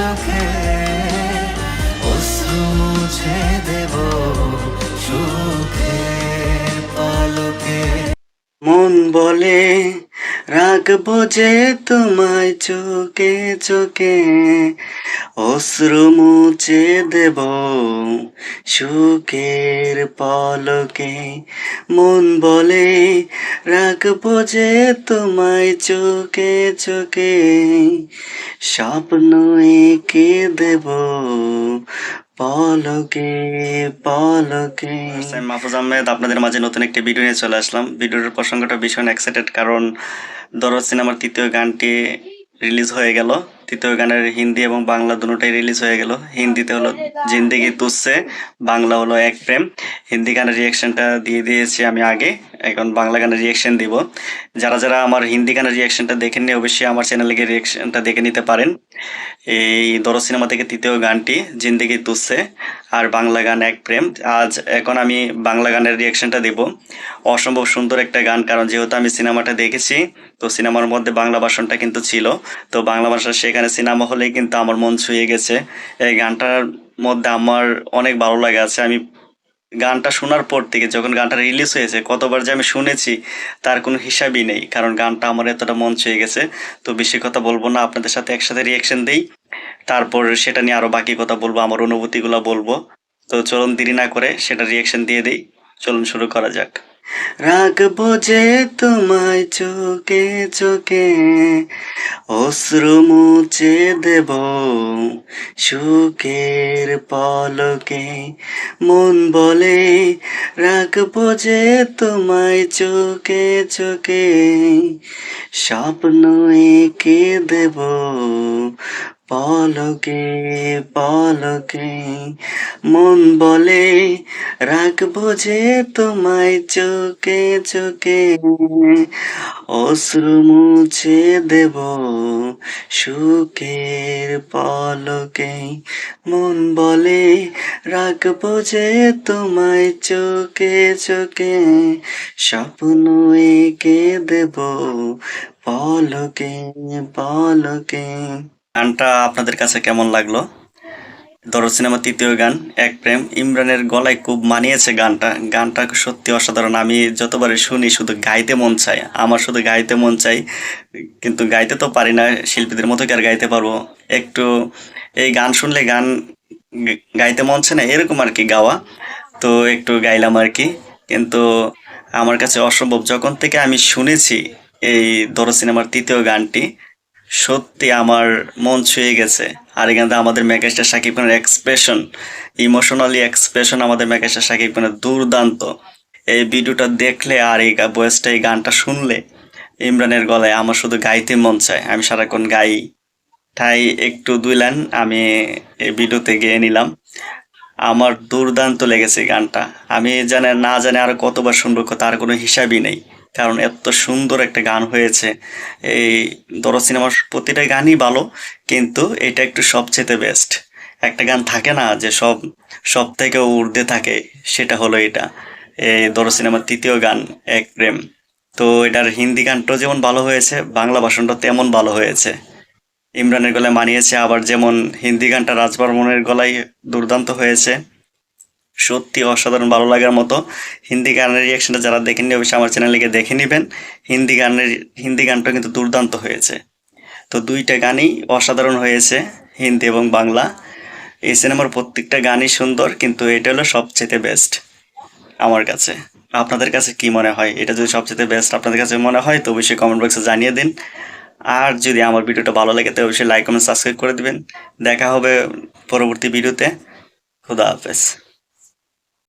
চোখে অশ্রু মুছে দেব সুখের পালকে। মন বলে রাখবো যে তোমায় চোখে চোখে, অশ্রু মুছে দেব সুখের পলকে। মন বলে রাখবো যে তোমায় চোখে চোখে, স্বপ্ন এঁকে দেব পলকে পলকে। আমি মাহফুজ আহমেদ আপনাদের মাঝে নতুন একটি ভিডিও নিয়ে চলে আসলাম। ভিডিওর প্রসঙ্গটা ভীষণ এক্সাইটেড, কারণ দরদ সিনেমার তৃতীয় গানটি রিলিজ হয়ে গেল। তৃতীয় গানের হিন্দি এবং বাংলা দুটোটাই রিলিজ হয়ে গেল। হিন্দিতে হলো জিন্দেগি তুঝসে, বাংলা হলো এক প্রেম। হিন্দি গানের রিয়াকশনটা দিয়ে দিয়েছি আমি আগে, এখন বাংলা গানের রিয়াকশন দিব। যারা যারা আমার হিন্দি গানের রিয়াকশনটা দেখেননি অবশ্যই আমার চ্যানেলে গিয়ে রিয়াকশনটা দেখে নিতে পারেন। এই দরদ সিনেমা থেকে তৃতীয় গানটি জিন্দেগি তুঝসে, আর বাংলা গান এক প্রেম। এখন আমি বাংলা গানের রিয়াকশনটা দিব। অসম্ভব সুন্দর একটা গান, কারণ যেহেতু আমি সিনেমাটা দেখেছি, তো সিনেমার মধ্যে বাংলা ভাষণটা কিন্তু ছিল। তো বাংলা ভাষা সেখানে সিনেমা হলেই কিন্তু আমার মন ছুঁয়ে গেছে। এই গানটার মধ্যে আমার অনেক ভালো লাগে আছে। আমি গানটা শোনার পর থেকে, যখন গানটা রিলিজ হয়েছে, কতবার যে আমি শুনেছি তার কোনো হিসাবই নেই, কারণ গানটা আমার এতটা মন ছুঁয়ে গেছে। তো বেশি কথা বলবো না, আপনাদের সাথে একসাথে রিয়াকশন দেই, তারপর সেটা নিয়ে আরো বাকি কথা বলবো, আমার অনুভূতিগুলো বলবো। তো চলুন দেরি না করে সেটা রিয়াকশন দিয়ে দেই। চলুন শুরু করা যাক। রাখবো যে তোমায় চোখে চোখে, অশ্রু মুছে দেব সুখের পলকে। মন বলে রাখবো যে তোমায় চোখে চোখে, স্বপ্ন এঁকে দেব পলকে পলকে। মন বলে রাখবো যে তোমায় চোখে চোখে, অশ্রু মুছে দেব সুখের পলকে। মন বলে রাখবো যে তোমায় চোখে চোখে, স্বপ্ন এঁকে দেব পলকে পলকে। গানটা আপনাদের কাছে কেমন লাগলো? দরদ সিনেমা তৃতীয় গান এক প্রেম, ইমরানের গলায় খুব মানিয়েছে গানটা। গানটা সত্যি অসাধারণ। আমি যতবারই শুনি শুধু গাইতে মন চায়, আমার শুধু গাইতে মন চাই, কিন্তু গাইতে তো পারি না, শিল্পীদের মতো কি আর গাইতে পারবো? একটু এই গান শুনলে গান গাইতে মন চায় না, এরকম আর কি গাওয়া। তো একটু গাইলাম আর কি, কিন্তু আমার কাছে অসম্ভব। যখন থেকে আমি শুনেছি এই দরদ সিনেমার তৃতীয় গানটি, সত্যি আমার মন ছুঁয়ে গেছে। আর এখানে আমাদের মেগাস্টার শাকিব খানের এক্সপ্রেশন, ইমোশনালি এক্সপ্রেশন আমাদের মেগাস্টার শাকিব খানের দুর্দান্ত। এই ভিডিওটা দেখলে আর এই ভয়েসটা, এই গানটা শুনলে ইমরানের গলায় আমার শুধু গাইতে মন চায়। আমি সারাক্ষণ গাই, তাই একটু দুই লাইন আমি এই ভিডিওতে গেয়ে নিলাম। আমার দুর্দান্ত লেগেছে গানটা। আমি না জানে আরো কতবার শুনবো, তার কোনো হিসাবই নেই, কারণ এত সুন্দর একটা গান হয়েছে। এই দরদ সিনেমার প্রতিটা গানই ভালো, কিন্তু এটা একটু সবচেয়ে বেস্ট। একটা গান থাকে না যে সব থেকে ঊর্ধ্বে থাকে, সেটা হলো এটা, এই দরদ সিনেমার তৃতীয় গান এক প্রেম। তো এটার হিন্দি গানটাও যেমন ভালো হয়েছে, বাংলা ভাষণটা তেমন ভালো হয়েছে। ইমরানের গলায় মানিয়েছে, আবার যেমন হিন্দি গানটা রাজ বর্মনের গলায় দুর্দান্ত হয়েছে। সত্যি অসাধারণ, ভালো লাগার মতো। হিন্দি গানের রিয়াকশনটা যারা দেখেননি অবশ্যই আমার চ্যানেলে গিয়ে দেখে নেবেন। হিন্দি গানটা কিন্তু দুর্দান্ত হয়েছে। তো দুইটা গানই অসাধারণ হয়েছে, হিন্দি এবং বাংলা। এই সিনেমার প্রত্যেকটা গানই সুন্দর, কিন্তু এটা হলো সবচেয়ে বেস্ট আমার কাছে। আপনাদের কাছে কি মনে হয়? এটা যদি সবচেয়ে বেস্ট আপনাদের কাছে মনে হয় তো অবশ্যই কমেন্ট বক্সে জানিয়ে দিন। আর যদি আমার ভিডিওটা ভালো লাগে তো অবশ্যই লাইক কমেন্ট সাবস্ক্রাইব করে দিবেন। দেখা হবে পরবর্তী ভিডিওতে। খুদা হাফেজ।